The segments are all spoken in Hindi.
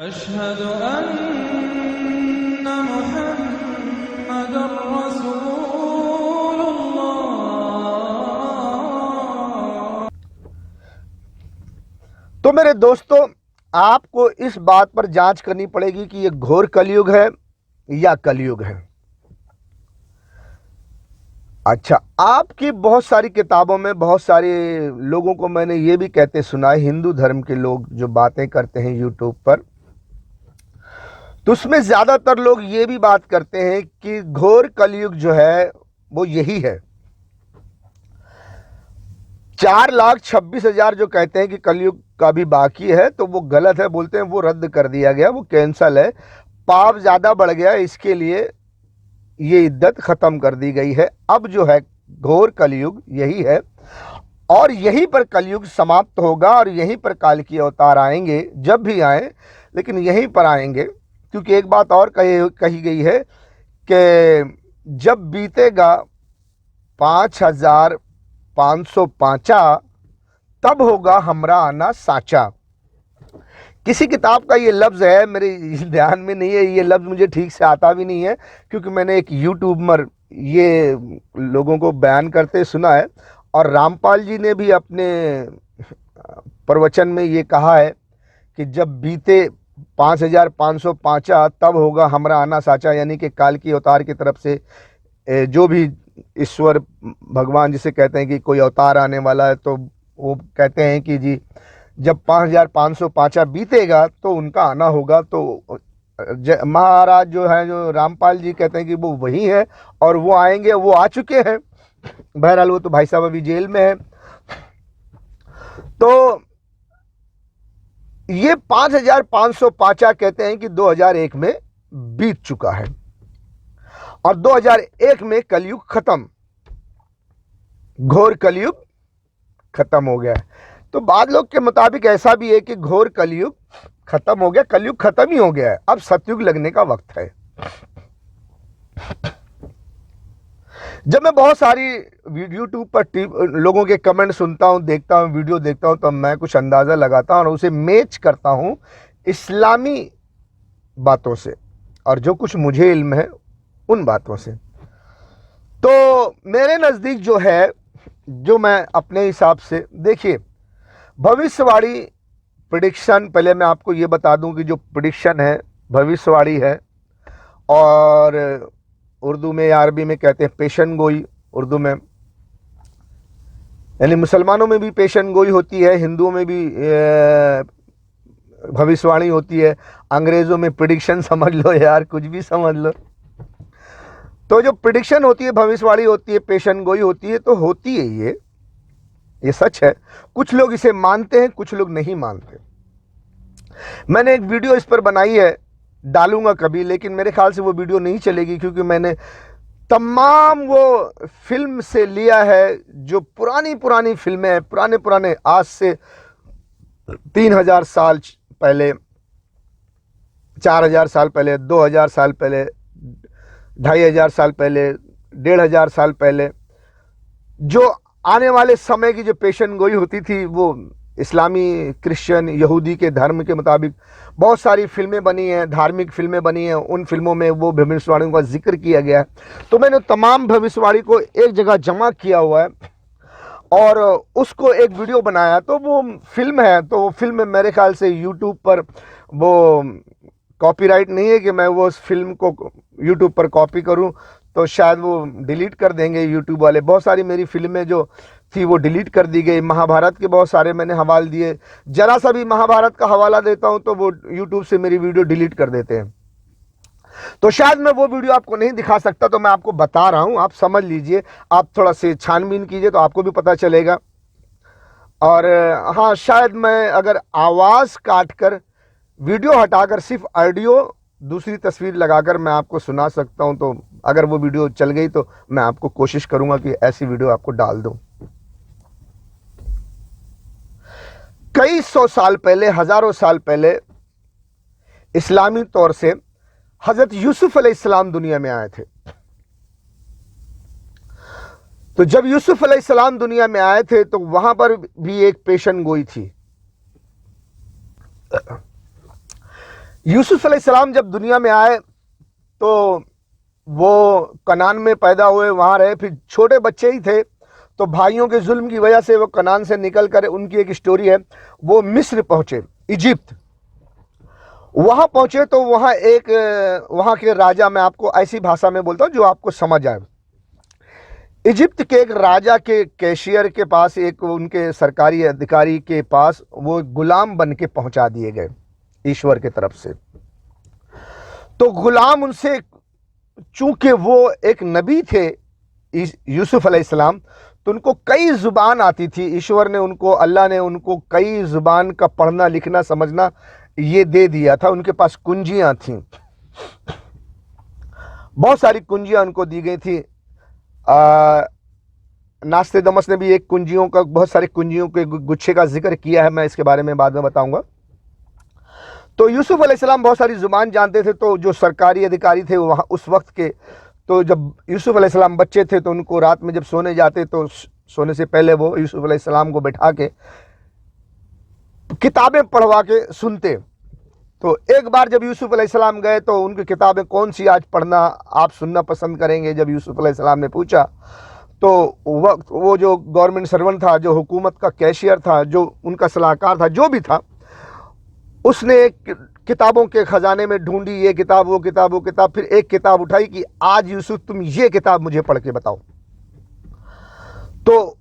अशहदु अन्ना मुहम्मदुर रसूलुल्लाह। तो मेरे दोस्तों, आपको इस बात पर जांच करनी पड़ेगी कि ये घोर कलयुग है या कलयुग है। अच्छा, आपकी बहुत सारी किताबों में बहुत सारे लोगों को मैंने ये भी कहते सुना है, हिंदू धर्म के लोग जो बातें करते हैं यूट्यूब पर, तो उसमें ज्यादातर लोग ये भी बात करते हैं कि घोर कलयुग जो है वो यही है। 4,26,000 जो कहते हैं कि कलयुग का भी बाकी है, तो वो गलत है। बोलते हैं वो रद्द कर दिया गया, वो कैंसल है, पाप ज्यादा बढ़ गया, इसके लिए ये इद्दत खत्म कर दी गई है। अब जो है घोर कलयुग यही है और यहीं पर कलयुग समाप्त होगा और यहीं पर काल की अवतार आएंगे, जब भी आए लेकिन यहीं पर आएंगे। क्योंकि एक बात और कही गई है कि जब बीतेगा 5,505 तब होगा हमरा आना साचा। किसी किताब का ये लफ्ज़ है, मेरे ध्यान में नहीं है, ये लफ्ज़ मुझे ठीक से आता भी नहीं है, क्योंकि मैंने एक यूट्यूबर ये लोगों को बयान करते सुना है। और रामपाल जी ने भी अपने प्रवचन में ये कहा है कि जब बीते 5,505 तब होगा हमरा आना साचा, यानी कि काल की अवतार की तरफ से जो भी ईश्वर भगवान जिसे कहते हैं कि कोई अवतार आने वाला है, तो वो कहते हैं कि जी जब 5,505 बीतेगा तो उनका आना होगा। तो महाराज जो है, जो रामपाल जी कहते हैं कि वो वही है और वो आएंगे, वो आ चुके हैं। बहरहाल वो तो भाई साहब अभी जेल में है। तो ये 5,505 कहते हैं कि 2001 में बीत चुका है और 2001 में कलयुग खत्म, घोर कलयुग खत्म हो गया है। तो बाद लोग के मुताबिक ऐसा भी है कि घोर कलयुग खत्म हो गया, कलयुग खत्म ही हो गया है, अब सतयुग लगने का वक्त है। जब मैं बहुत सारी यूट्यूब पर लोगों के कमेंट सुनता हूं, देखता हूं, वीडियो देखता हूं, तब मैं कुछ अंदाज़ा लगाता हूं और उसे मैच करता हूं इस्लामी बातों से और जो कुछ मुझे इल्म है उन बातों से। तो मेरे नज़दीक जो है, जो मैं अपने हिसाब से, देखिए भविष्यवाणी प्रिडिक्शन, पहले मैं आपको ये बता दूं कि जो प्रिडिक्शन है भविष्यवाणी है, और उर्दू में या अरबी में कहते हैं पेशन गोई उर्दू में, यानी मुसलमानों में भी पेशन गोई होती है, हिंदुओं में भी भविष्यवाणी होती है, अंग्रेज़ों में प्रिडिक्शन समझ लो यार, कुछ भी समझ लो। तो जो प्रिडिक्शन होती है, भविष्यवाणी होती है, पेशन गोई होती है, तो होती है ये सच है। कुछ लोग इसे मानते हैं, कुछ लोग नहीं मानते। मैंने एक वीडियो इस पर बनाई है, डालूंगा कभी, लेकिन मेरे ख्याल से वो वीडियो नहीं चलेगी, क्योंकि मैंने तमाम वो फिल्म से लिया है जो पुरानी पुरानी फिल्में हैं, पुराने पुराने, आज से 3,000 साल पहले, 4,000 साल पहले, 2,000 साल पहले, 2,500 साल पहले, 1,500 साल पहले, जो आने वाले समय की जो पेशन गोई होती थी, वो इस्लामी, क्रिश्चियन, यहूदी के धर्म के मुताबिक बहुत सारी फिल्में बनी हैं, धार्मिक फिल्में बनी हैं। उन फिल्मों में वो भविष्यवाणियों का जिक्र किया गया है। तो मैंने तमाम भविष्यवाणी को एक जगह जमा किया हुआ है और उसको एक वीडियो बनाया। तो वो फिल्म है, तो वो फिल्म मेरे ख्याल से यूट्यूब पर वो कॉपीराइट नहीं है कि मैं वो उस फिल्म को यूट्यूब पर कॉपी करूं, तो शायद वो डिलीट कर देंगे यूट्यूब वाले। बहुत सारी मेरी फिल्में जो थी वो डिलीट कर दी गई। महाभारत के बहुत सारे मैंने हवाले दिए, जरा सा भी महाभारत का हवाला देता हूं तो वो यूट्यूब से मेरी वीडियो डिलीट कर देते हैं। तो शायद मैं वो वीडियो आपको नहीं दिखा सकता, तो मैं आपको बता रहा हूं, आप समझ लीजिए, आप थोड़ा से छानबीन कीजिए तो आपको भी पता चलेगा। और हाँ, शायद मैं अगर आवाज़ काट कर, वीडियो हटाकर सिर्फ ऑडियो, दूसरी तस्वीर लगाकर मैं आपको सुना सकता हूं, तो अगर वो वीडियो चल गई तो मैं आपको कोशिश करूंगा कि ऐसी वीडियो आपको डाल दूं। कई सौ साल पहले, हजारों साल पहले, इस्लामी तौर से हजरत यूसुफ अलैहिस्सलाम दुनिया में आए थे। तो जब यूसुफ अलैहिस्सलाम दुनिया में आए थे तो वहां पर भी एक पेशन गोई थी। यूसुफ अलैहिस्सलाम जब दुनिया में आए तो वो कनान में पैदा हुए, वहाँ रहे, फिर छोटे बच्चे ही थे तो भाइयों के जुल्म की वजह से वो कनान से निकल कर, उनकी एक स्टोरी है, वो मिस्र पहुंचे, इजिप्ट। वहां पहुंचे तो वहां के राजा, मैं आपको ऐसी भाषा में बोलता हूं जो आपको समझ आए। इजिप्ट के एक राजा के कैशियर के पास, एक उनके सरकारी अधिकारी के पास वो गुलाम बन के पहुंचा दिए गए ईश्वर की तरफ से। तो गुलाम उनसे, चूंकि वो एक नबी थे यूसुफ अलैहिस्सलाम, तो उनको कई जुबान आती थी। ईश्वर ने उनको, अल्लाह ने उनको कई जुबान का पढ़ना लिखना समझना ये दे दिया था। उनके पास कुंजियां थीं, बहुत सारी कुंजियां उनको दी गई थी। नास्ते दमस ने भी एक कुंजियों का, बहुत सारी कुंजियों के गुच्छे का जिक्र किया है, मैं इसके बारे में बाद में बताऊंगा। तो यूसुफ अलैहिस्सलाम बहुत सारी जुबान जानते थे। तो जो सरकारी अधिकारी थे वहाँ उस वक्त के, तो जब यूसुफ अलैहिस्सलाम बच्चे थे तो उनको रात में जब सोने जाते तो सोने से पहले वो यूसुफ अलैहिस्सलाम को बैठा के किताबें पढ़वा के सुनते। तो एक बार जब यूसुफ अलैहिस्सलाम गए तो उनकी किताबें कौन सी आज पढ़ना आप सुनना पसंद करेंगे, जब यूसुफ अलैहिस्सलाम ने पूछा तो वक्त वो जो गवर्नमेंट सर्वेंट था, जो हुकूमत का कैशियर था, जो उनका सलाहकार था, जो भी था, उसने किताबों के खजाने में ढूंढी, ये किताब वो किताब वो किताब, फिर एक किताब उठाई कि आज यूसुफ तुम ये किताब मुझे पढ़ के बताओ। तो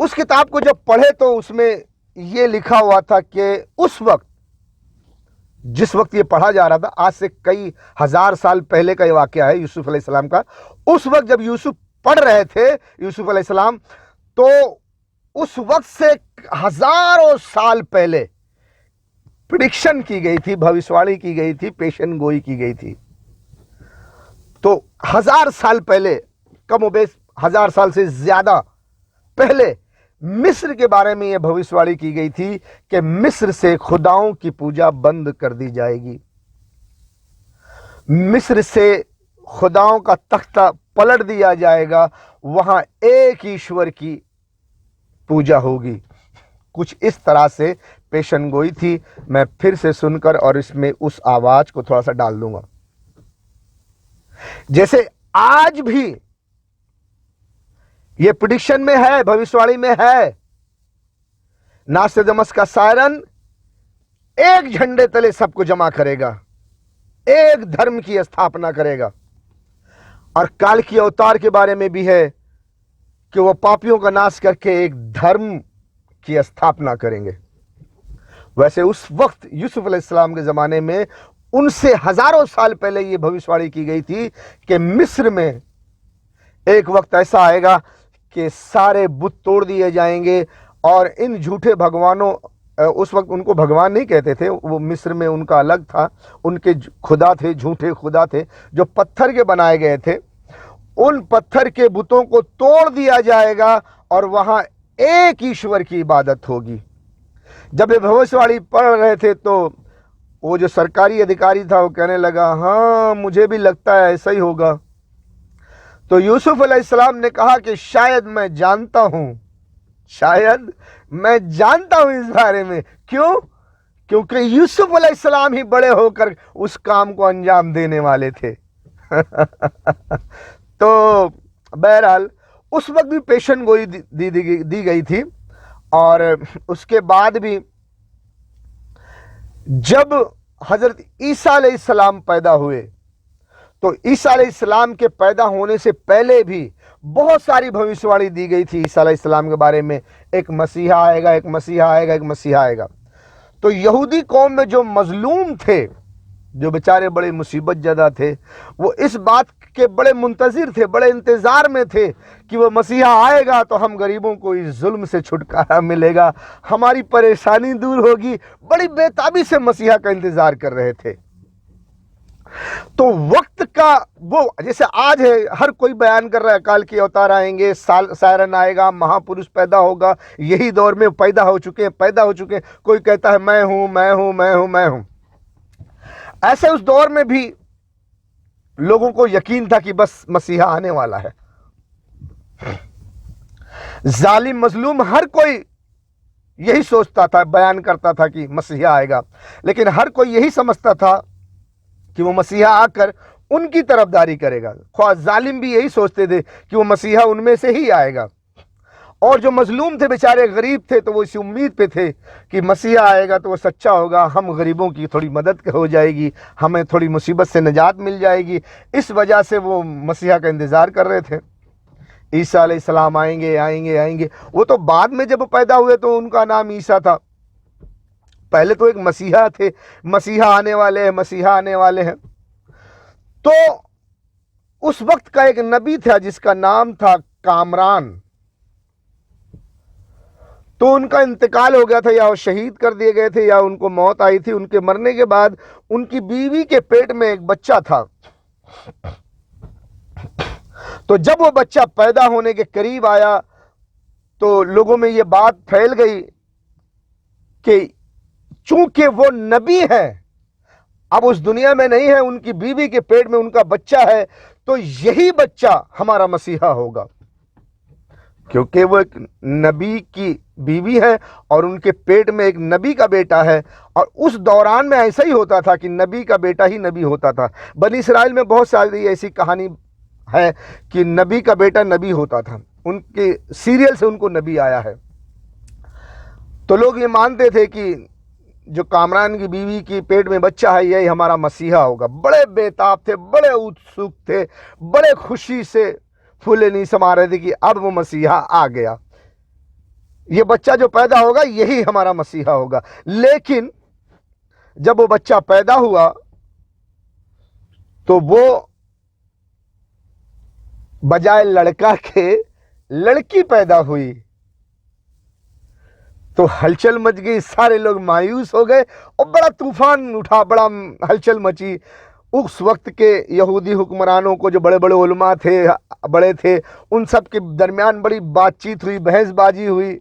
उस किताब को जब पढ़े तो उसमें ये लिखा हुआ था कि उस वक्त, जिस वक्त ये पढ़ा जा रहा था, आज से कई हजार साल पहले का ये वाकया है यूसुफ अलैहिस्सलाम का। उस वक्त जब यूसुफ पढ़ रहे थे, यूसुफ अलैहिस्सलाम, तो उस वक्त से हजारों साल पहले प्रिडिक्शन की गई थी, भविष्यवाणी की गई थी, पेशन गोई की गई थी। तो 1000 साल पहले, कमोबेश 1000 साल से ज्यादा पहले मिस्र के बारे में यह भविष्यवाणी की गई थी कि मिस्र से खुदाओं की पूजा बंद कर दी जाएगी, मिस्र से खुदाओं का तख्ता पलट दिया जाएगा, वहां एक ईश्वर की पूजा होगी। कुछ इस तरह से पेशन गोई थी। मैं फिर से सुनकर और इसमें उस आवाज को थोड़ा सा डाल दूंगा। जैसे आज भी ये प्रेडिक्शन में है, भविष्यवाणी में है, नास्तेदमस का सायरन एक झंडे तले सबको जमा करेगा, एक धर्म की स्थापना करेगा। और काल की अवतार के बारे में भी है कि वह पापियों का नाश करके एक धर्म की स्थापना करेंगे। वैसे उस वक्त यूसुफ अलैहिस्सलाम के जमाने में, उनसे हजारों साल पहले यह भविष्यवाणी की गई थी कि मिस्र में एक वक्त ऐसा आएगा कि सारे बुत तोड़ दिए जाएंगे और इन झूठे भगवानों, उस वक्त उनको भगवान नहीं कहते थे, वो मिस्र में उनका अलग था, उनके खुदा थे, झूठे खुदा थे जो पत्थर के बनाए गए थे। उन पत्थर के बुतों को तोड़ दिया जाएगा और वहां एक ईश्वर की इबादत होगी। जब ये भविष्यवाणी पढ़ रहे थे तो वो जो सरकारी अधिकारी था वो कहने लगा, हाँ मुझे भी लगता है ऐसा ही होगा। तो यूसुफ अलैहिस्सलाम ने कहा कि शायद मैं जानता हूं, शायद मैं जानता हूं इस बारे में। क्यों? क्योंकि यूसुफ अलैहिस्सलाम ही बड़े होकर उस काम को अंजाम देने वाले थे। तो बहरहाल उस वक्त भी पेशन गोई दी गई थी। और उसके बाद भी जब हजरत ईसा अलैहिस्सलाम पैदा हुए तो ईसा अलैहिस्सलाम के पैदा होने से पहले भी बहुत सारी भविष्यवाणी दी गई थी ईसा अलैहिस्सलाम के बारे में। एक मसीहा आएगा, एक मसीहा आएगा, एक मसीहा आएगा। तो यहूदी कौम में जो मजलूम थे, जो बेचारे बड़े मुसीबत ज़दा थे, वो इस बात के बड़े मुंतजिर थे, बड़े इंतज़ार में थे कि वो मसीहा आएगा तो हम गरीबों को इस जुल्म से छुटकारा मिलेगा, हमारी परेशानी दूर होगी। बड़ी बेताबी से मसीहा का इंतज़ार कर रहे थे। तो वक्त का वो, जैसे आज है, हर कोई बयान कर रहा है काल के अवतार आएंगे, सायरन आएगा, महापुरुष पैदा होगा, यही दौर में पैदा हो चुके हैं। कोई कहता है मैं हूं, मैं हूं, मैं हूं, मैं हूं। ऐसे उस दौर में भी लोगों को यकीन था कि बस मसीहा आने वाला है। जालिम मजलूम हर कोई यही सोचता था, बयान करता था कि मसीहा आएगा, लेकिन हर कोई यही समझता था कि वो मसीहा आकर उनकी तरफदारी करेगा। ख्वाह जालिम भी यही सोचते थे कि वो मसीहा उनमें से ही आएगा, और जो मजलूम थे, बेचारे गरीब थे, तो वो इसी उम्मीद पे थे कि मसीहा आएगा तो वो सच्चा होगा, हम गरीबों की थोड़ी मदद हो जाएगी, हमें थोड़ी मुसीबत से निजात मिल जाएगी। इस वजह से वो मसीहा का इंतज़ार कर रहे थे। ईसा अलैहिस्सलाम आएंगे आएंगे आएंगे। वो तो बाद में जब पैदा हुए तो उनका नाम ईसा था, पहले तो एक मसीहा थे, मसीहा आने वाले हैं, मसीहा आने वाले हैं। तो उस वक्त का एक नबी था जिसका नाम था कामरान, तो उनका इंतकाल हो गया था, या वो शहीद कर दिए गए थे, या उनको मौत आई थी। उनके मरने के बाद उनकी बीवी के पेट में एक बच्चा था। तो जब वो बच्चा पैदा होने के करीब आया तो लोगों में ये बात फैल गई कि चूंकि वो नबी है, अब उस दुनिया में नहीं है, उनकी बीवी के पेट में उनका बच्चा है, तो यही बच्चा हमारा मसीहा होगा, क्योंकि वो एक नबी की बीवी है और उनके पेट में एक नबी का बेटा है। और उस दौरान में ऐसा ही होता था कि नबी का बेटा ही नबी होता था। बनी इसराइल में बहुत सारी ऐसी कहानी है कि नबी का बेटा नबी होता था, उनके सीरियल से उनको नबी आया है। तो लोग ये मानते थे कि जो कामरान की बीवी की पेट में बच्चा है यही हमारा मसीहा होगा। बड़े बेताब थे, बड़े उत्सुक थे, बड़े खुशी से फूले नहीं समा रहे थे कि अब वो मसीहा आ गया, ये बच्चा जो पैदा होगा यही हमारा मसीहा होगा। लेकिन जब वो बच्चा पैदा हुआ तो वो बजाय लड़का के लड़की पैदा हुई, तो हलचल मच गई, सारे लोग मायूस हो गए और बड़ा तूफान उठा, बड़ा हलचल मची। उस वक्त के यहूदी हुक्मरानों को, जो बड़े बड़े उलमा थे, बड़े थे, उन सब के दरमियान बड़ी बातचीत हुई, बहसबाजी हुई।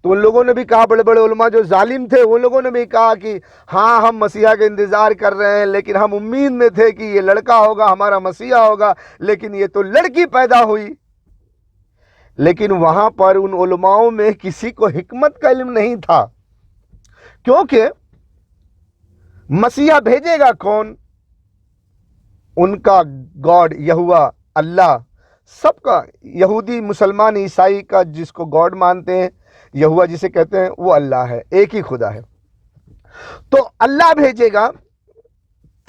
तो उन लोगों ने भी कहा, बड़े बड़े उलमा जो जालिम थे उन लोगों ने भी कहा कि हाँ, हम मसीहा का इंतज़ार कर रहे हैं, लेकिन हम उम्मीद में थे कि ये लड़का होगा, हमारा मसीहा होगा, लेकिन ये तो लड़की पैदा हुई। लेकिन वहां पर उन उलमाओं में किसी को हिकमत का इल्म नहीं था, क्योंकि मसीहा भेजेगा कौन? उनका गॉड यहोवा, अल्लाह, सबका, यहूदी, मुसलमान, ईसाई का जिसको गॉड मानते हैं, यहोवा जिसे कहते हैं, वो अल्लाह है, एक ही खुदा है। तो अल्लाह भेजेगा,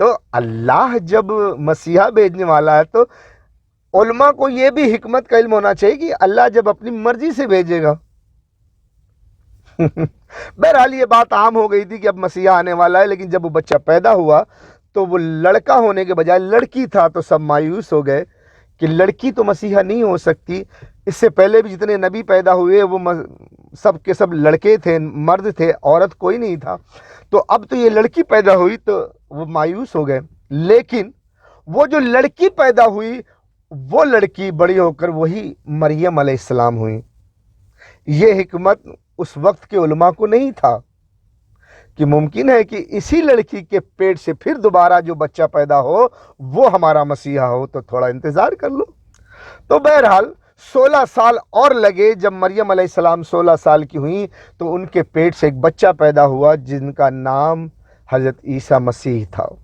तो अल्लाह जब मसीहा भेजने वाला है तो उलमा को यह भी हिकमत का इल्म होना चाहिए कि अल्लाह जब अपनी मर्जी से भेजेगा। बहरहाल ये बात आम हो गई थी कि अब मसीहा आने वाला है, लेकिन जब वो बच्चा पैदा हुआ तो वो लड़का होने के बजाय लड़की था, तो सब मायूस हो गए कि लड़की तो मसीहा नहीं हो सकती। इससे पहले भी जितने नबी पैदा हुए वो सब के सब लड़के थे, मर्द थे, औरत कोई नहीं था। तो अब तो ये लड़की पैदा हुई तो वो मायूस हो गए। लेकिन वो जो लड़की पैदा हुई वो लड़की बड़ी होकर वही मरियम अलैहिस्सलाम हुई। ये हिकमत उस वक्त के उलमा को नहीं था कि मुमकिन है कि इसी लड़की के पेट से फिर दोबारा जो बच्चा पैदा हो वो हमारा मसीहा हो, तो थोड़ा इंतज़ार कर लो। तो बहरहाल 16 साल और लगे। जब मरियम अलैहिस्सलाम 16 साल की हुई तो उनके पेट से एक बच्चा पैदा हुआ जिनका नाम हज़रत ईसा मसीह था।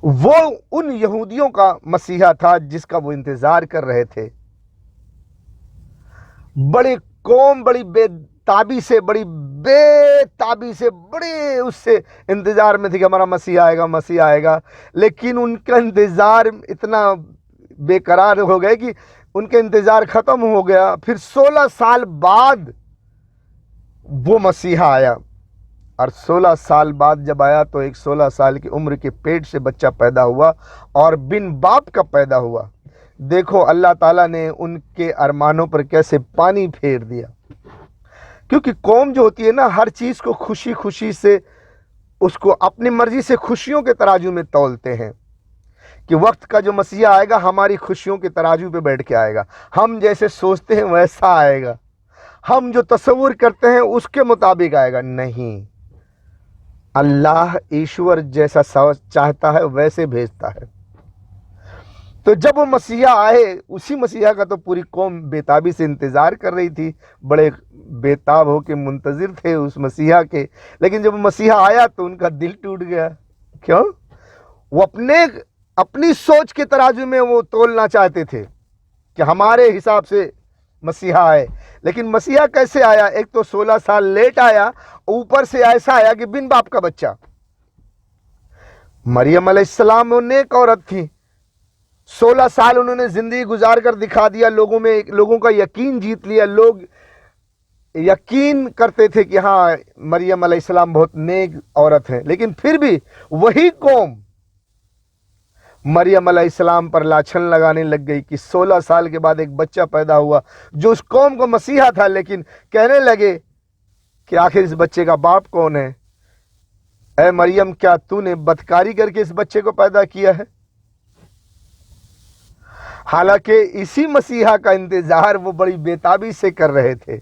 वो उन यहूदियों का मसीहा था जिसका वो इंतज़ार कर रहे थे। बड़ी कौम बड़ी बेताबी से बड़े उससे इंतज़ार में थी कि हमारा मसीहा आएगा, मसीहा आएगा। लेकिन उनका इंतज़ार इतना बेकरार हो गए कि उनका इंतज़ार ख़त्म हो गया। फिर 16 साल बाद वो मसीहा आया, और 16 साल बाद जब आया तो एक 16 साल की उम्र के पेट से बच्चा पैदा हुआ और बिन बाप का पैदा हुआ। देखो अल्लाह ताला ने उनके अरमानों पर कैसे पानी फेर दिया। क्योंकि कौम जो होती है ना, हर चीज़ को खुशी खुशी से, उसको अपनी मर्जी से खुशियों के तराजू में तौलते हैं कि वक्त का जो मसीहा आएगा हमारी खुशियों के तराजू पे बैठ के आएगा, हम जैसे सोचते हैं वैसा आएगा, हम जो तस्वुर करते हैं उसके मुताबिक आएगा। नहीं, अल्लाह ईश्वर जैसा चाहता है वैसे भेजता है। तो जब वो मसीहा आए, उसी मसीहा का तो पूरी कौम बेताबी से इंतज़ार कर रही थी, बड़े बेताब होके मुंतज़िर थे उस मसीहा के। लेकिन जब मसीहा आया तो उनका दिल टूट गया। क्यों? वो अपनी सोच के तराजू में वो तोलना चाहते थे कि हमारे हिसाब से मसीहा आए। लेकिन मसीहा कैसे आया? एक तो 16 साल लेट आया, ऊपर से ऐसा आया कि बिन बाप का बच्चा। मरियम अलैहिस्सलाम वो नेक औरत थी, 16 साल उन्होंने जिंदगी गुजार कर दिखा दिया, लोगों का यकीन जीत लिया। लोग यकीन करते थे कि हाँ, मरियम अलैहिस्सलाम बहुत नेक औरत है। लेकिन फिर भी वही कौम मरियम अलैहिस्सलाम पर लाछन लगाने लग गई कि 16 साल के बाद एक बच्चा पैदा हुआ जो उस कौम का मसीहा था। लेकिन कहने लगे कि आखिर इस बच्चे का बाप कौन है? ऐ मरियम, क्या तूने बदकारी करके इस बच्चे को पैदा किया है? हालांकि इसी मसीहा का इंतजार वो बड़ी बेताबी से कर रहे थे।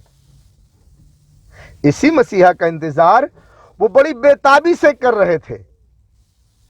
इसी मसीहा का इंतजार वो बड़ी बेताबी से कर रहे थे।